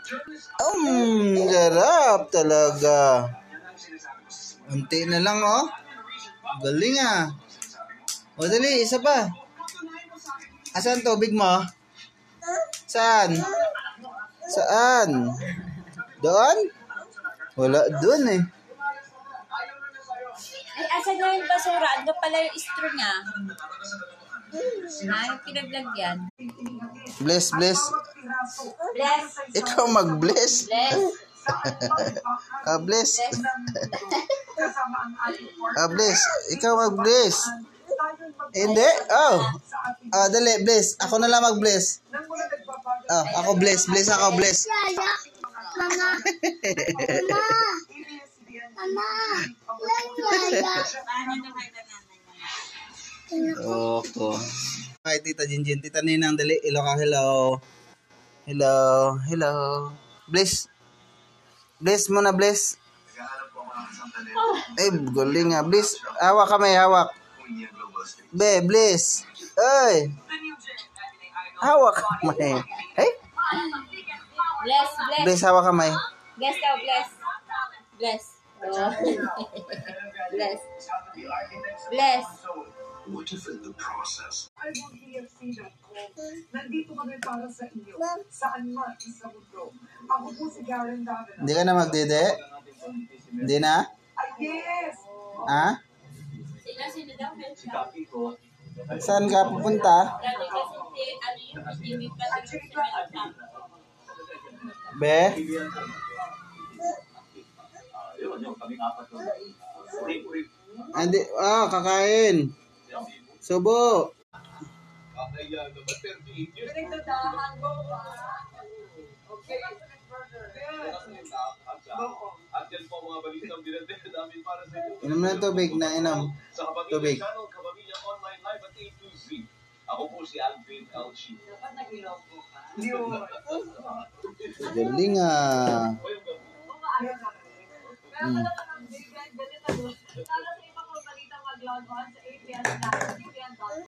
Sarap talaga. Unti na lang, oh. Galing, ah. O, dali, isa pa. Asan tubig mo? Saan? Saan? Doon? Wala doon, eh. Ay, asan na yung basura? Ano pala yung straw niya? Yung pinaglagyan. Bless. Bless. Ikaw mag-bless. Bless. Bless. Bless. Ikaw mag-bless. Hindi? Oh. Dali, bless. Ako na lang mag-bless. Ako bless. Bless ako, bless. Mama. Opo. Hi, Tita Jinjin. Tita Ninang, dali. Hello. Bless. Bless mo na, bless. Ay, galing nga. Bless. Hawak kamay, hawak. Bless. Ay. Hawak kamay. Ay. Bless. Bless, hawak kamay. Bless daw, bless. Bless. Bless. Bless. The process. Nandito kami para sa inyo. Saan man sa mundo. Ako po si Karen Davila. Hindi ka na magdede? Hindi na? Yes! Ha? Sino daw? Saan ka pupunta? Be? Hindi, kakain. Subo. Pinagdadahan mo ba? Okay. Inom na tubig na inom. Tubig. Ako po si Alvin Elchi. Galing, ah. Para sa ibang balita mag-log on sa ABS.CBN.com.